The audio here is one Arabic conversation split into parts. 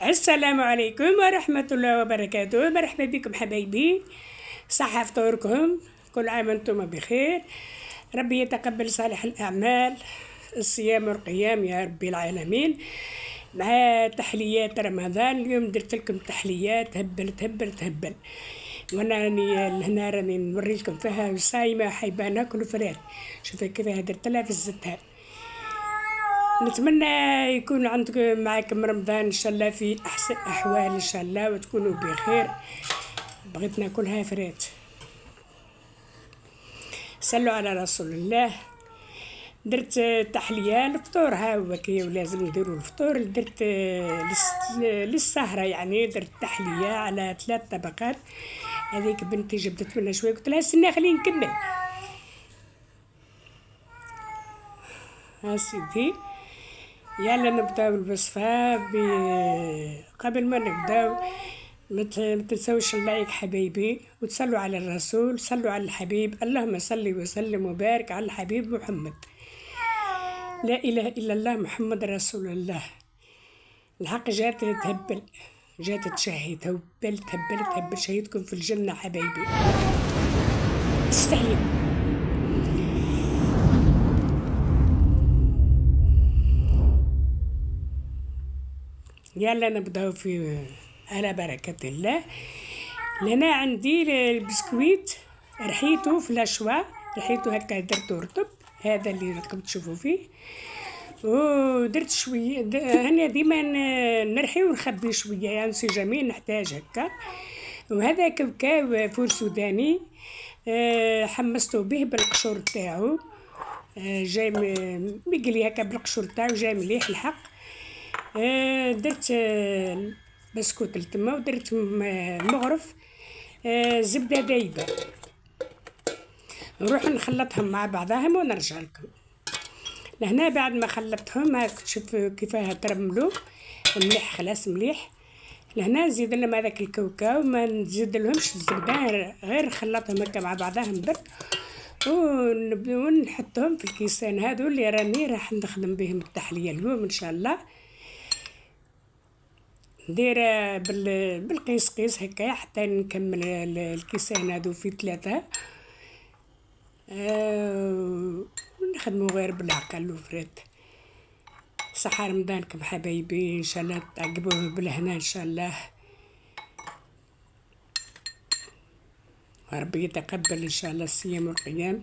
السلام عليكم ورحمة الله وبركاته. مرحبا بكم حبايبي، صحة فطوركم، كل عام وانتم بخير. ربي يتقبل صالح الأعمال، الصيام والقيام يا رب العالمين. مع تحليات رمضان اليوم درت لكم تحليات هبل. وانا راني نوريلكم فيها صايمة حيبة ناكل فرات. شوفوا كيف درت لها في الزتها. نتمنى يكون عندكم معكم رمضان ان شاء الله في احسن احوال ان شاء الله وتكونوا بخير. بغيت ناكلها فرات. صلوا على رسول الله. درت تحليه الفطور، ها هو كي ولازم نديروا الفطور. درت للسهره، يعني درت تحليه على 3 طبقات. هذيك بنتي جبدت منها شويه، قلت لها استنى خليني نكمل. ها سيدي، يلا نبداو الوصفة. قبل ما نبداو ما تنسوش اللايك حبايبي، وتصلوا على الرسول، صلوا على الحبيب. اللهم صل وسلم وبارك على الحبيب محمد. لا اله الا الله محمد رسول الله. الحق جات تهبل، جات تشهي، تهبل شهيدكم في الجنة حبايبي. استحيل. يلا نبداو في على بركة الله. لهنا عندي البسكويت، رحيته في لاشوا، رحيته هكا درته رطب، هذا اللي راكم تشوفوا فيه. ودرت شويه هنا ديما نرحي ونخبي شويه، يعني سي جامي نحتاج هكا. وهذا كاوكاو فول سوداني، حمصته به بالقشور تاعو، جاي مقلي هكا بالقشور تاعو، جاي مليح الحق. درت بسكوت التما، ودرت مغرف زبدة دايبة. نروح نخلطهم مع بعضهم ونرجع لكم. لهنا بعد ما خلطتهم هاك تشوف كيفاه ترملوا مليح، خلاص مليح. لهنا نزيد لهم هذاك الكاوكاو، ما نزيد لهمش الزبدة، غير نخلطهم هكا مع بعضهم برك. ونحطهم في الكيسان هادو اللي راني راح نخدم بهم التحلية اليوم ان شاء الله. ندير بالقيس قيس هكا حتى نكمل الكيسان هادو في 3. ونخدمو غير بالعقل وفرات. صحة رمضانكم حبايبي، ان شاء الله تعقبوه بالهنا ان شاء الله، وربي يتقبل ان شاء الله الصيام والقيام.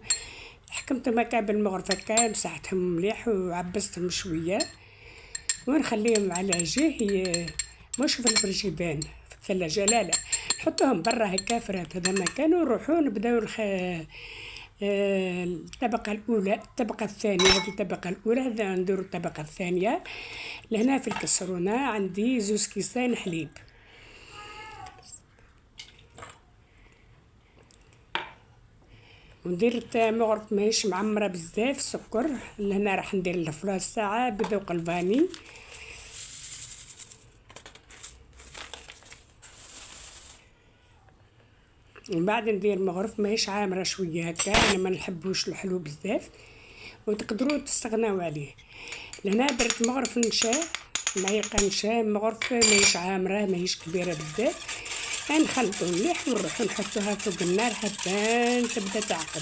حكمتهم هكا بالمغرف هكا، مسحتهم مليح وعبستهم شويه ونخليهم على جهه، مش في الفريجيدان في الثلاجه، لا نحطوهم برا هكا فرات. هذا مكان ونروحو نبداو الطبقة الأولى، الطبقة الثانية. هذه الطبقة الأولى، هذا نديرو الطبقة الثانية. لهنا في الكسرونة عندي 2 كيسان حليب، وندير مغرف ماهيش معمرة بزاف سكر. لهنا راح ندير الفلاص ساعة بذوق الفاني. ومن بعد ندير مغرف ماهيش عامرة شوية هكا، انا ما نحبوش الحلو بزاف وتقدروا تستغناو عليه. لهنا درت مغرف نشا، معلقة نشا، مغرف ماهيش عامرة ماهيش كبيرة بزاف. نخلطو مليح ونروحو نحطوها فوق النار حتى تبدا تعقد.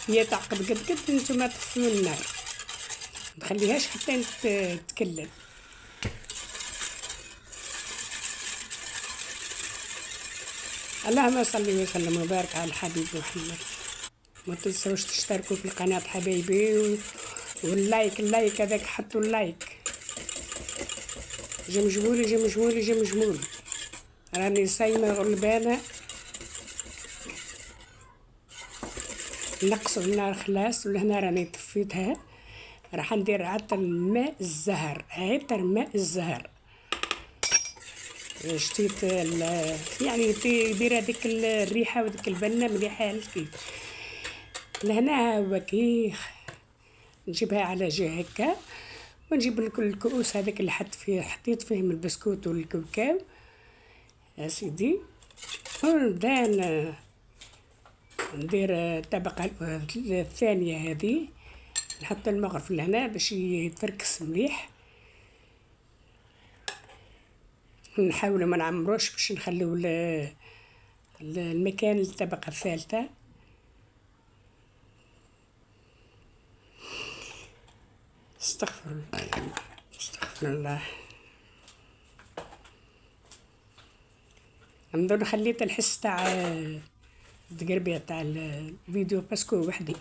هي تعقد قد نتوما طفيو النار، متخليهاش حتى تكلل. اللهم صل وسلم وبارك على الحبيب محمد. ما تنسوش تشتركوا في القناة حبايبي، واللايك هذاك، حطوا اللايك. جمجمولي راني صايمة غلبانة. نقصوا النار خلاص، ولهنا راني طفيتها. راح ندير عطر ماء الزهر. شتيت يعني يدير هذيك الريحة وديك البنة مليحة الكيف. لهنا هو كي نجيبها على جهة هكا، ونجيب الكؤوس هذاك اللي حطيت فيهم البسكوت والكاوكاو يا سيدي. ونبدا ندير الطبقة الثانية هذه. نحط المغرف لهنا باش يتفركس مليح. نحاولوا ما نعمروش باش نخليو المكان للطبقة الثالثة. استغفر الله، استغفر الله. نظن خليت الحس تاع التقربية تاع الفيديو باسكو وحدي.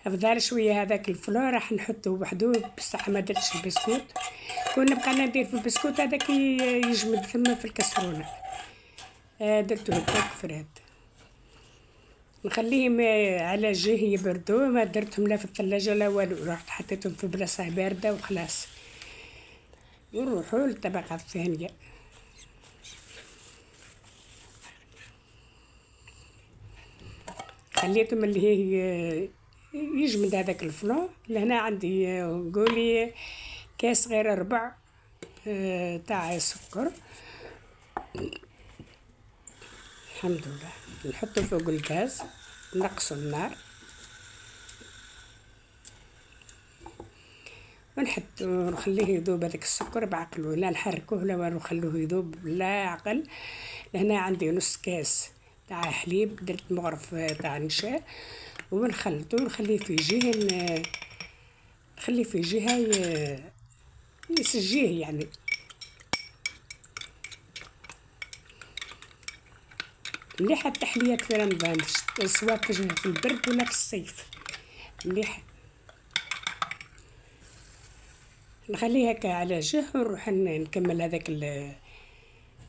افضل شويه هذاك الفلو راح نحطه وحده بصح ما درتش البسكوت. كون نبقى ندير في البسكوت هذاك يجمد ثم في الكسرونه. درته هكاك فرات، نخليهم على جهه يبردوا. ما درتهم لا في الثلاجه لا والو، رحت حطيتهم في بلاصه بارده وخلاص. يروحوا للطبقه الثانيه. خليتهم اللي هي يجمد هذاك الفلو. لهنا عندي قولي كاس غير ربع تاع سكر. الحمد لله. نحطه فوق الغاز، نقص النار ونحط ونخليه يذوب هذاك السكر بعقل، ولا نحركوه ولا نخلوه يذوب لا عقل. لهنا عندي نص كاس تاع حليب، درت مغرف تاع نشا ونخلطو ونخليه في جهه، نخليه في جهه يسجيه يعني. مليحه التحليات في رمضان سواء في البرد ولا في الصيف، مليحه. نخليه هكا على جهه ونروح نكمل هذاك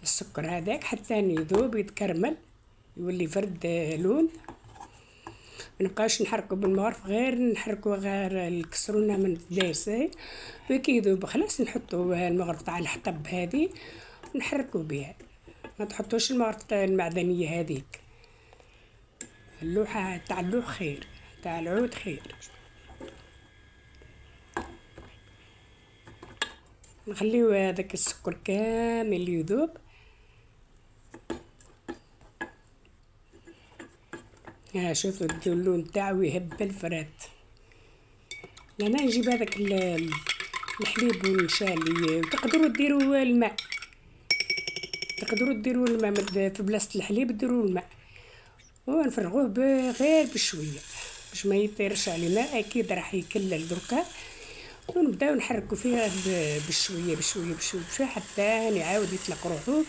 السكر هذاك حتى يذوب يتكرمل يولي فرد لون. منبقاوش نحركو بالمغرف، غير نحركو غير الكسرونه من الدايسه وكي يذوب خلاص نحطو المغرف تاع الحطب هذه ونحركو بها. ما تحطوش المغرف المعدنيه هذيك، اللوحه تاع اللوح خير، تاع العود خير. نخليو هذاك السكر كامل يذوب. شوفوا اللون تاعو يهبل فرات. انا نجيب هذاك الحليب والنشا اللي تقدروا ديروا الماء، تقدروا ديروا الماء في بلاصه الحليب ديروا الماء ونفرغوه غير بشويه باش ما يطيرش علينا. اكيد راح يكلل دركا، ونبداو نحركوا فيها بشويه بشويه بشويه بشويه حتى يعاود يطلق روحو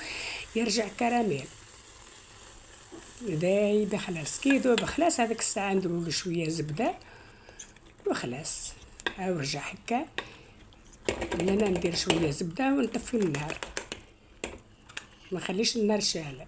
يرجع كراميل. إذا يبقى خلاص كي يذوب خلاص هذيك الساعة نديرو شوية زبدة وخلاص. هاو رجع هكا. أنا ندير شوية زبدة ونطفي النار، ما نخليش النار شاعلة.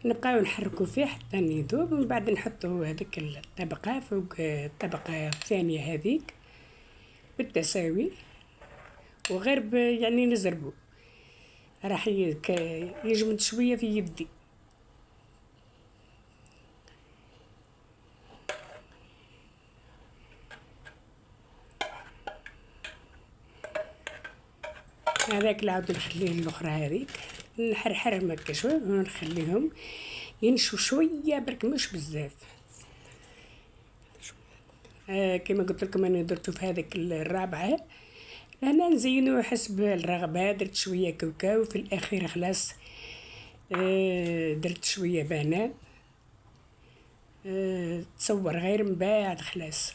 نبقاو نحركو فيه حتى يذوب، ومن بعد نحطو هذيك الطبقة فوق الطبقة الثانية هذيك بالتساوي، وغير يعني نزربو راح يجمد شوية في يدي. هذاك العود نخليه الاخرى هذيك نحرحرهم هكا شويه ونخليهم ينشو شويه برك مش بزاف. كما قلت لكم انا درتو في هذيك الرابعه. انا نزينو حسب الرغبه، درت شويه كاوكاو في الاخير خلاص. درت شويه بنان. تصور غير من بعد خلاص.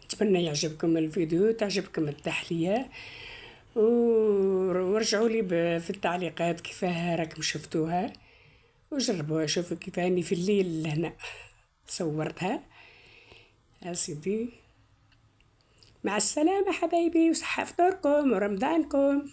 نتمنى يعجبكم الفيديو، تعجبكم التحلية، ورجعوا لي في التعليقات كيفاه راكم شفتوها وجربوها. شوفوا كيف اني في الليل هنا صورتها. سيدي مع السلامة حبايبي، وصحة فطوركم ورمضانكم.